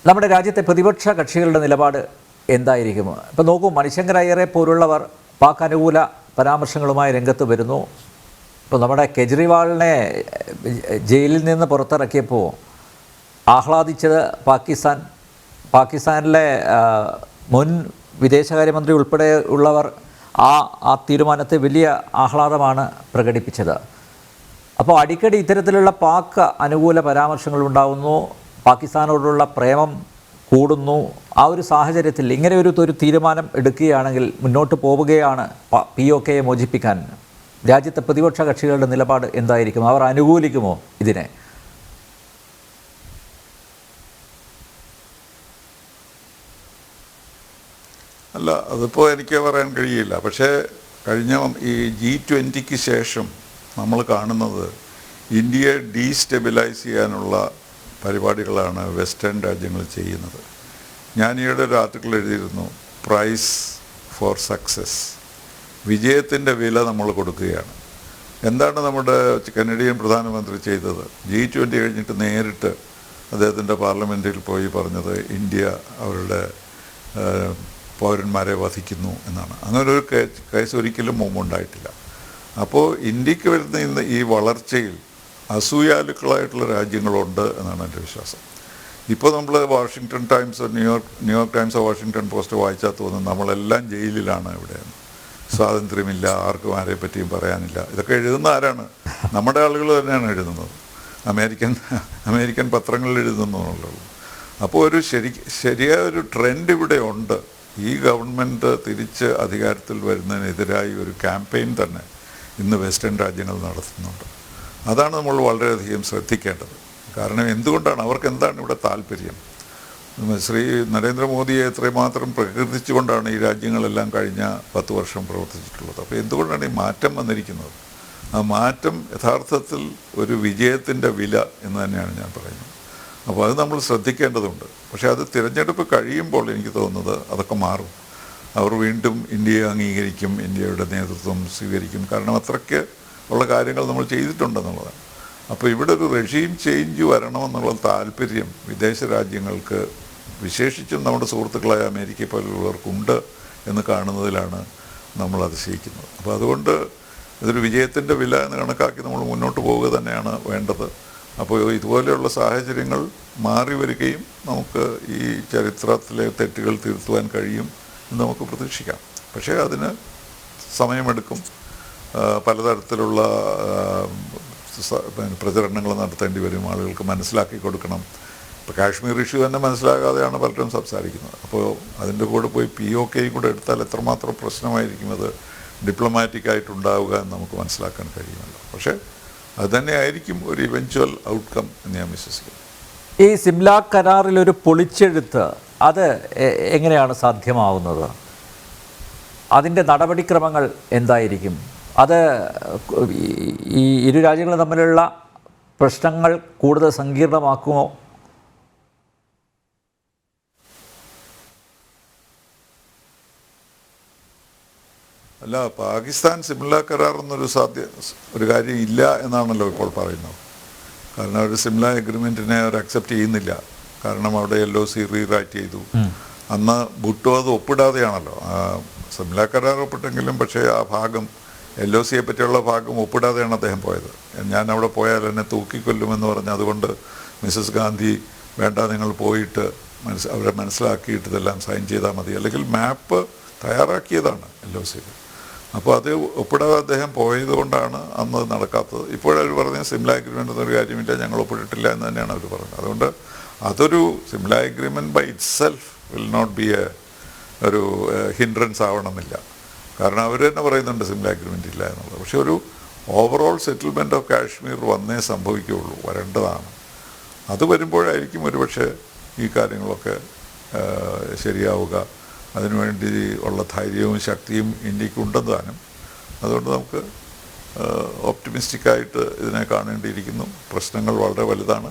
നമ്മുടെ രാജ്യത്തെ പ്രതിപക്ഷ കക്ഷികളുടെ നിലപാട് എന്തായിരിക്കും? ഇപ്പോൾ നോക്കൂ, മണിശങ്കർ അയ്യരെ പോലുള്ളവർ പാക് അനുകൂല പരാമർശങ്ങളുമായി രംഗത്ത് വരുന്നു. ഇപ്പോൾ നമ്മുടെ കേജ്രിവാളിനെ ജയിലിൽ നിന്ന് പുറത്തിറക്കിയപ്പോൾ ആഹ്ലാദിച്ചത് പാകിസ്ഥാനിലെ മുൻ വിദേശകാര്യമന്ത്രി ഉൾപ്പെടെ ഉള്ളവർ ആ തീരുമാനത്തെ വലിയ ആഹ്ലാദമാണ് പ്രകടിപ്പിച്ചത്. അപ്പോൾ അടിക്കടി ഇത്തരത്തിലുള്ള പാക് അനുകൂല പരാമർശങ്ങൾ ഉണ്ടാകുന്നു, പാകിസ്ഥാനോടുള്ള പ്രേമം കൂടുന്നു. ആ ഒരു സാഹചര്യത്തിൽ ഇങ്ങനെ ഒരു തീരുമാനം എടുക്കുകയാണെങ്കിൽ, മുന്നോട്ട് പോവുകയാണ് POKയെ മോചിപ്പിക്കാൻ, രാജ്യത്തെ പ്രതിപക്ഷ കക്ഷികളുടെ നിലപാട് എന്തായിരിക്കും? അവർ അനുകൂലിക്കുമോ ഇതിനെ? അല്ല, അതിപ്പോൾ എനിക്ക് പറയാൻ കഴിയില്ല. പക്ഷേ കഴിഞ്ഞ ഈ G20 ശേഷം നമ്മൾ കാണുന്നത് ഇന്ത്യയെ ഡീസ്റ്റെബിലൈസ് ചെയ്യാനുള്ള പരിപാടികളാണ് വെസ്റ്റേൺ രാജ്യങ്ങൾ ചെയ്യുന്നത്. ഞാൻ ഈയിടെ ഒരു ആർട്ടിക്കിൾ എഴുതിയിരുന്നു, പ്രൈസ് ഫോർ സക്സസ്, വിജയത്തിൻ്റെ വില നമ്മൾ കൊടുക്കുകയാണ്. എന്താണ് നമ്മുടെ കനേഡിയൻ പ്രധാനമന്ത്രി ചെയ്തത്? G20 കഴിഞ്ഞിട്ട് നേരിട്ട് അദ്ദേഹത്തിൻ്റെ പാർലമെൻറ്റിൽ പോയി പറഞ്ഞത് ഇന്ത്യ അവരുടെ പൗരന്മാരെ വധിക്കുന്നു എന്നാണ്. അങ്ങനൊരു കേസ് ഒരിക്കലും മുമ്പുണ്ടായിട്ടില്ല. അപ്പോൾ ഇന്ത്യക്ക് വരുന്ന ഇന്ന് ഈ വളർച്ചയിൽ അസൂയാലുക്കളായിട്ടുള്ള രാജ്യങ്ങളുണ്ട് എന്നാണ് എൻ്റെ വിശ്വാസം. ഇപ്പോൾ നമ്മൾ വാഷിങ്ടൺ ടൈംസോ ന്യൂയോർക്ക് ടൈംസോ വാഷിങ്ടൺ പോസ്റ്റോ വായിച്ചാൽ തോന്നുന്നു നമ്മളെല്ലാം ജയിലിലാണ് ഇവിടെ, സ്വാതന്ത്ര്യമില്ല, ആർക്കും ആരെ പറ്റിയും പറയാനില്ല. ഇതൊക്കെ എഴുതുന്ന ആരാണ്? നമ്മുടെ ആളുകൾ തന്നെയാണ് എഴുതുന്നത്. അമേരിക്കൻ പത്രങ്ങളിൽ എഴുതുന്നുള്ളൂ. അപ്പോൾ ഒരു ശരിയായ ഒരു ട്രെൻഡ് ഇവിടെ ഉണ്ട്. ഈ ഗവൺമെൻറ് തിരിച്ച് അധികാരത്തിൽ വരുന്നതിനെതിരായി ഒരു ക്യാമ്പയിൻ തന്നെ ഇന്ന് വെസ്റ്റേൺ രാജ്യങ്ങൾ നടത്തുന്നുണ്ട്. അതാണ് നമ്മൾ വളരെയധികം ശ്രദ്ധിക്കേണ്ടത്. കാരണം എന്തുകൊണ്ടാണ്, അവർക്ക് എന്താണ് ഇവിടെ താല്പര്യം? ശ്രീ നരേന്ദ്രമോദിയെ എത്രമാത്രം പ്രകീർത്തിച്ചുകൊണ്ടാണ് ഈ രാജ്യങ്ങളെല്ലാം കഴിഞ്ഞ 10 വർഷം പ്രവർത്തിച്ചിട്ടുള്ളത്. അപ്പോൾ എന്തുകൊണ്ടാണ് ഈ മാറ്റം വന്നിരിക്കുന്നത്? ആ മാറ്റം യഥാർത്ഥത്തിൽ ഒരു വിജയത്തിൻ്റെ വില എന്ന് തന്നെയാണ് ഞാൻ പറയുന്നത്. അപ്പോൾ അത് നമ്മൾ ശ്രദ്ധിക്കേണ്ടതുണ്ട്. പക്ഷേ അത് തിരഞ്ഞെടുപ്പ് കഴിയുമ്പോൾ എനിക്ക് തോന്നുന്നത് അതൊക്കെ മാറും. അവർ വീണ്ടും ഇന്ത്യയെ അംഗീകരിക്കും, ഇന്ത്യയുടെ നേതൃത്വം സ്വീകരിക്കും. കാരണം അത്രയ്ക്ക് ഉള്ള കാര്യങ്ങൾ നമ്മൾ ചെയ്തിട്ടുണ്ടെന്നുള്ളതാണ്. അപ്പോൾ ഇവിടെ ഒരു റെഷീം ചേഞ്ച് വരണമെന്നുള്ള താല്പര്യം വിദേശ രാജ്യങ്ങൾക്ക്, വിശേഷിച്ചും നമ്മുടെ സുഹൃത്തുക്കളായ അമേരിക്ക പോലുള്ളവർക്കുണ്ട് എന്ന് കാണുന്നതിലാണ് നമ്മൾ അതിശയിക്കുന്നത്. അപ്പോൾ അതുകൊണ്ട് ഇതൊരു വിജയത്തിൻ്റെ വില എന്ന് കണക്കാക്കി നമ്മൾ മുന്നോട്ട് പോവുക തന്നെയാണ് വേണ്ടത്. അപ്പോൾ ഇതുപോലെയുള്ള സാഹചര്യങ്ങൾ മാറി വരികയും നമുക്ക് ഈ ചരിത്രത്തിലെ തെറ്റുകൾ തിരുത്തുവാൻ കഴിയും എന്ന് നമുക്ക് പ്രതീക്ഷിക്കാം. പക്ഷേ അതിന് സമയമെടുക്കും. പലതരത്തിലുള്ള പ്രചരണങ്ങൾ നടത്തേണ്ടി വരും. ആളുകൾക്ക് മനസ്സിലാക്കി കൊടുക്കണം. ഇപ്പോൾ കാശ്മീർ ഇഷ്യൂ തന്നെ മനസ്സിലാകാതെയാണ് പലരും സംസാരിക്കുന്നത്. അപ്പോൾ അതിൻ്റെ കൂടെ പോയി POKയും കൂടെ എടുത്താൽ എത്രമാത്രം പ്രശ്നമായിരിക്കും അത് ഡിപ്ലോമാറ്റിക്കായിട്ടുണ്ടാവുക എന്ന് നമുക്ക് മനസ്സിലാക്കാൻ കഴിയുമല്ലോ. പക്ഷേ അതുതന്നെയായിരിക്കും ഒരു ഇവൻച്വൽ ഔട്ട്കം എന്ന് ഞാൻ വിശ്വസിക്കുന്നു. ഈ സിംല കരാറിലൊരു പൊളിച്ചെഴുത്ത്, അത് എങ്ങനെയാണ് സാധ്യമാവുന്നത്? അതിൻ്റെ നടപടിക്രമങ്ങൾ എന്തായിരിക്കും? അത് ഈ ഇരു രാജ്യങ്ങളും തമ്മിലുള്ള പ്രശ്നങ്ങൾ കൂടുതൽ സങ്കീർണമാക്കുമോ? അല്ല, പാകിസ്ഥാൻ സിംല കരാർ ഒരു കാര്യം ഇല്ല എന്നാണല്ലോ ഇപ്പോൾ പറയുന്നത്. കാരണം അവർ സിംല എഗ്രിമെൻറ്റിനെ അവർ അക്സെപ്റ്റ് ചെയ്യുന്നില്ല. കാരണം അവിടെ LOC റീറൈറ്റ് ചെയ്തു. അന്ന് ഭുട്ടോ അത് ഒപ്പിടാതെയാണല്ലോ സിംല കരാർ ഒപ്പിട്ടെങ്കിലും, പക്ഷേ ആ ഭാഗം LOCയെ പറ്റിയുള്ള ഭാഗം ഒപ്പിടാതെയാണ് അദ്ദേഹം പോയത്. ഞാൻ അവിടെ പോയാൽ എന്നെ തൂക്കിക്കൊല്ലുമെന്ന് പറഞ്ഞ്, അതുകൊണ്ട് മിസസ് ഗാന്ധി വേണ്ട, നിങ്ങൾ പോയിട്ട് അവരെ മനസ്സിലാക്കിയിട്ട് ഇതെല്ലാം സൈൻ ചെയ്താൽ മതി, അല്ലെങ്കിൽ മാപ്പ് തയ്യാറാക്കിയതാണ് LOCയിൽ. അപ്പോൾ അത് ഒപ്പിടാതെ അദ്ദേഹം പോയത് കൊണ്ടാണ് അന്ന് നടക്കാത്തത്. ഇപ്പോഴവർ പറഞ്ഞ സിംല എഗ്രിമെൻ്റ് എന്നൊരു കാര്യമില്ല, ഞങ്ങൾ ഒപ്പിട്ടിട്ടില്ല എന്ന് തന്നെയാണ് അവർ പറഞ്ഞത്. അതുകൊണ്ട് അതൊരു Shimla agreement by itself will not be ഒരു ഹിൻഡ്രൻസ് ആവണമെന്നില്ല. കാരണം അവർ തന്നെ പറയുന്നുണ്ട് സിംല എഗ്രിമെൻ്റ് ഇല്ല എന്നുള്ളത്. പക്ഷെ ഒരു ഓവറോൾ സെറ്റിൽമെൻറ്റ് ഓഫ് കാശ്മീർ വന്നേ സംഭവിക്കുകയുള്ളൂ, വരേണ്ടതാണ്. അത് വരുമ്പോഴായിരിക്കും ഒരുപക്ഷെ ഈ കാര്യങ്ങളൊക്കെ ശരിയാവുക. അതിനുവേണ്ടി ഉള്ള ധൈര്യവും ശക്തിയും ഇന്ത്യക്ക് ഉണ്ടെന്ന് താനും. അതുകൊണ്ട് നമുക്ക് ഓപ്റ്റിമിസ്റ്റിക്കായിട്ട് ഇതിനെ കാണേണ്ടിയിരിക്കുന്നു. പ്രശ്നങ്ങൾ വളരെ വലുതാണ്.